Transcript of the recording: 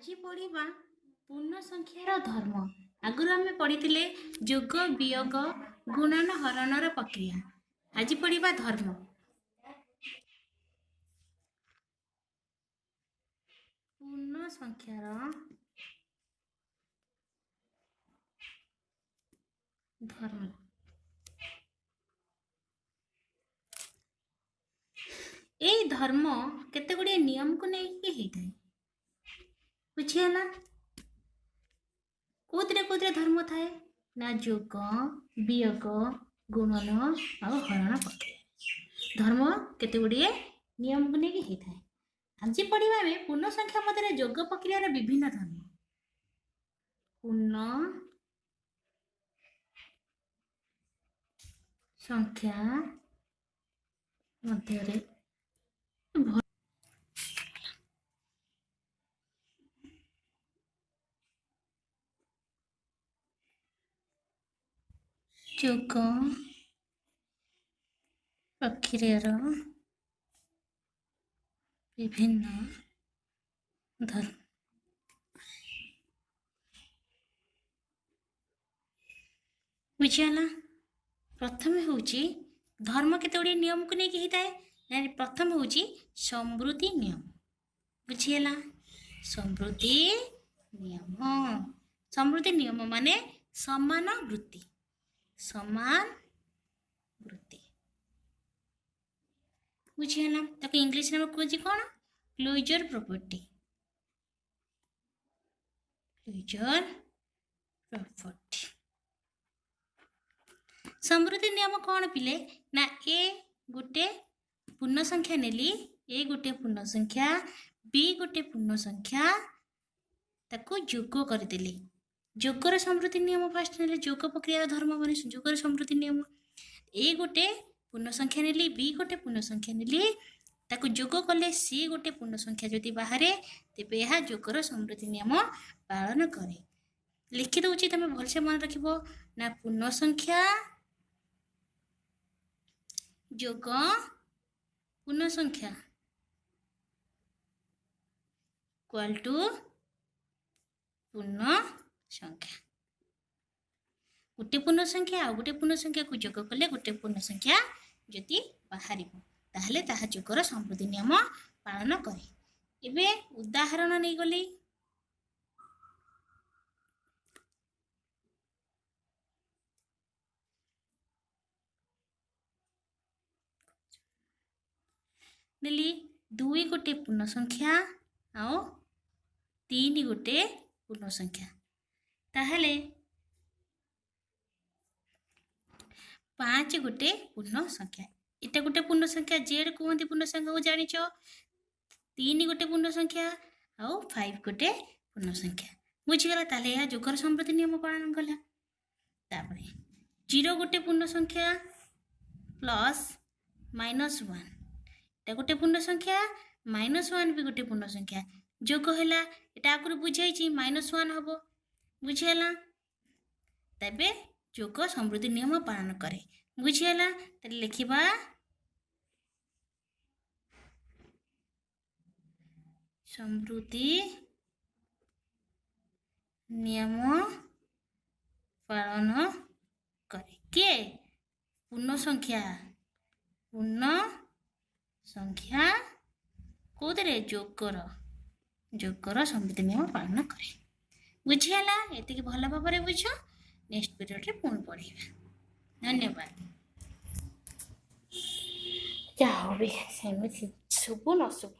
आज पढ़ा पूर्ण संख्यार धर्म। आगुरी आम पढ़ी जोग वियोग गुणन हरणर प्रक्रिया। आज पढ़ा धर्म। पूर्ण संख्यार धर्म। यही धर्म केते गुड़िए नियम को लेकिन होता है। बुझीगला कौन धर्म थाए ना जोग वियोग गुणन और हरण प्रक्रिया। धर्म केते गुड़िए नियम को लेकिन होता है। आज पढ़ा में पूर्ण संख्या मध्य जोग प्रक्रिया विभिन्न धर्म। पूर्ण संख्या मध्य जोग प्रक्रिया विभिन्न धर्म। बुझीगला प्रथम हूँ धर्म केते गुड़िए नियम को लेकिन होता है। प्रथम हूँ समृद्धि नियम। बुझीगला समृद्धि नियम। समृद्धि नियम माने समान वृत्ति। समान वृत्ति बुझीगला ताको इंग्लिश में कौन कौन क्लोजर प्रॉपर्टी। क्लोजर प्रॉपर्टी समृद्धि नियम कौन पिले ना ए गोटे पूर्ण संख्या नेली ए गोटे पूर्ण संख्या बी गोटे पूर्ण संख्या ताको जोग करदेली। जोगर समृद्धि नियम फास्ट ने जोग प्रक्रिया धर्म मान जोगर समृद्धि नियम ए गोटे पूर्ण संख्या नेली बी गोटे पूर्ण संख्या नेली ताको जोग कले सी गोटे पूर्ण संख्या जदि बाहर तेबे यह जोगर समृद्धि नियम पालन करे। लिखि दउछि तमे भलसे मन रखिबो ना पूर्ण संख्या जोग पूर्ण संख्या इक्वल टू पूर्ण संख्या। गोटे पूर्ण संख्या आ गोटे पूर्ण संख्या को जोग कले गोटे पूर्ण संख्या जदि बाहर ताहले ताहा जोगर समृद्धि नियम पालन करे। एबे उदाहरण नहीं गली नेली दुई गोटे पूर्ण संख्या आओ तीन गोटे पूर्ण संख्या ताहले पांच गोटे पूर्ण संख्या। इटा गोटे पूर्ण संख्या जेड कहते पूर्ण संख्या को जानिच। तीन गोटे पूर्ण संख्या आओ फाइव गोटे पूर्ण संख्या। बुझीगला ताले यह जोगर समृद्धि नियम पालन कला। तापरे जीरो गोटे पूर्ण संख्या प्लस माइनस वन इटा गोटे पूर्ण संख्या माइनस वन भी गोटे पूर्ण संख्या जोग है। इटा आगुरी बुझाई माइनस वन हम। बुझीगला तबे जोग समृद्धि नियम पालन करे। बुझीगला ताले लिखिबा समृद्धि नियम पालन करे के पूर्ण संख्या कौदरे जोगर जोगर समृद्धि नियम पालन करे। बुझीगला एतिक भल भाव बुझ। नेक्स्ट पीरियड रे पुणी पढ़ा। धन्यवाद। क्या हो भी शुभ न शुभ।